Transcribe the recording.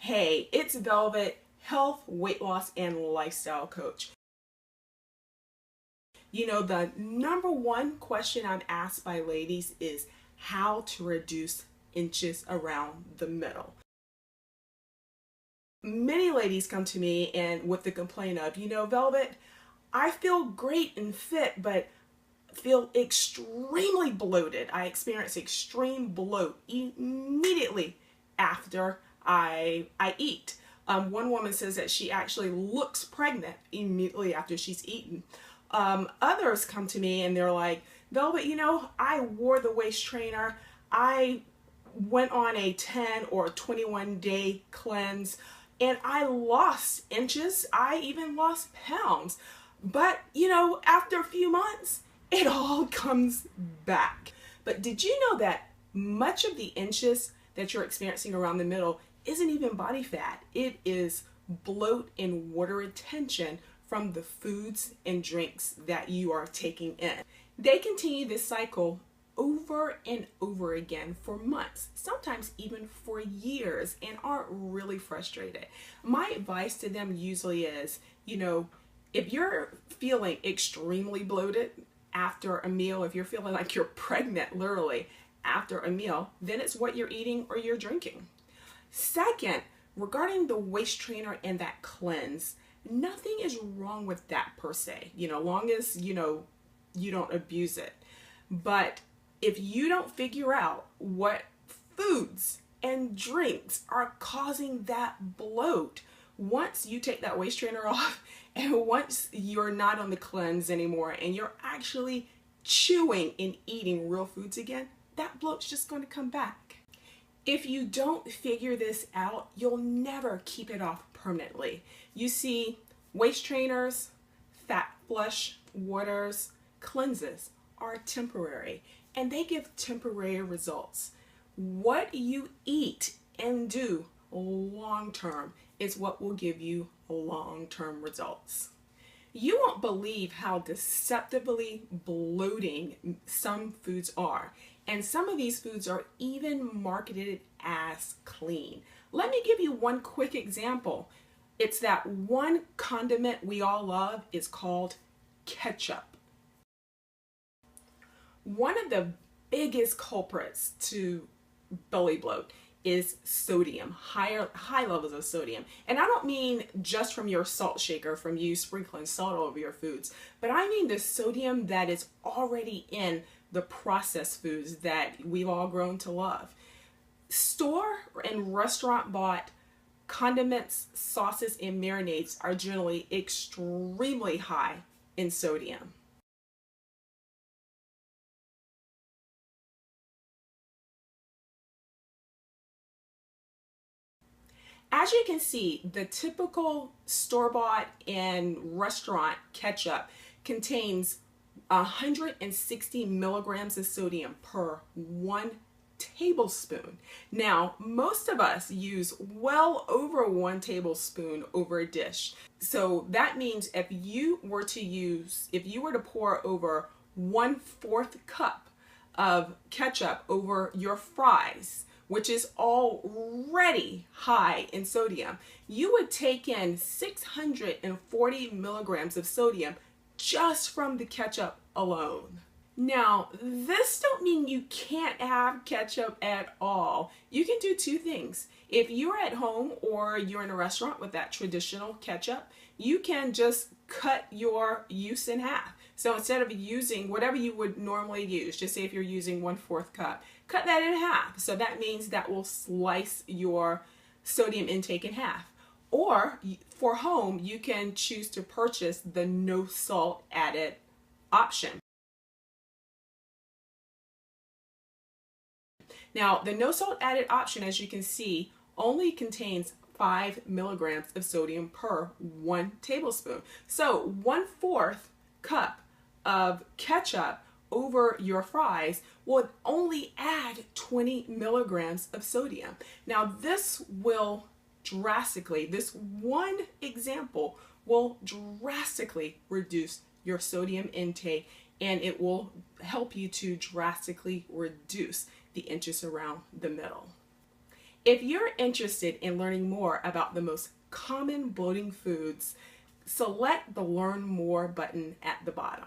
Hey, it's Velvet, health, weight loss, and lifestyle coach. You know, the number one question I'm asked by ladies is how to reduce inches around the middle. Many ladies come to me and with the complaint of, Velvet, I feel great and fit, but feel extremely bloated. I experience extreme bloat immediately after I eat. One woman says that she actually looks pregnant immediately after she's eaten. Others come to me and they're like, Velvet, I wore the waist trainer. I went on a 10 or 21 day cleanse and I lost inches. I even lost pounds. But, after a few months, it all comes back. But did you know that much of the inches that you're experiencing around the middle isn't even body fat? It is bloat and water retention from the foods and drinks that you are taking in. They continue this cycle over and over again for months, sometimes even for years, and are really frustrated. My advice to them usually is, if you're feeling extremely bloated after a meal, if you're feeling like you're pregnant literally after a meal, then it's what you're eating or you're drinking. Second, regarding the waist trainer and that cleanse, nothing is wrong with that per se, long as, you don't abuse it. But if you don't figure out what foods and drinks are causing that bloat, once you take that waist trainer off and once you're not on the cleanse anymore and you're actually chewing and eating real foods again, that bloat's just going to come back. If you don't figure this out, you'll never keep it off permanently. You see, waist trainers, fat flush waters, cleanses are temporary and they give temporary results. What you eat and do long term is what will give you long-term results. You won't believe how deceptively bloating some foods are, and some of these foods are even marketed as clean. Let me give you one quick example. It's that one condiment we all love is called ketchup. One of the biggest culprits to belly bloat is sodium, high levels of sodium. And I don't mean just from your salt shaker, from you sprinkling salt over your foods, but I mean the sodium that is already in the processed foods that we've all grown to love. Store and restaurant bought condiments, sauces, and marinades are generally extremely high in sodium. As you can see, the typical store-bought and restaurant ketchup contains 160 milligrams of sodium per 1 tablespoon. Now, most of us use well over 1 tablespoon over a dish. So that means if you were to pour over 1/4 cup of ketchup over your fries, which is already high in sodium, you would take in 640 milligrams of sodium just from the ketchup alone. Now, this don't mean you can't have ketchup at all. You can do two things. If you're at home or you're in a restaurant with that traditional ketchup, you can just cut your use in half. So instead of using whatever you would normally use, just say if you're using 1/4 cup, cut that in half. So that means that will slice your sodium intake in half. Or for home, you can choose to purchase the no salt added option. Now, the no salt added option, as you can see, only contains 5 milligrams of sodium per 1 tablespoon. So 1/4 cup of ketchup over your fries will only add 20 milligrams of sodium. Now, this one example will drastically reduce your sodium intake, and it will help you to drastically reduce the inches around the middle. If you're interested in learning more about the most common bloating foods, select the Learn More button at the bottom.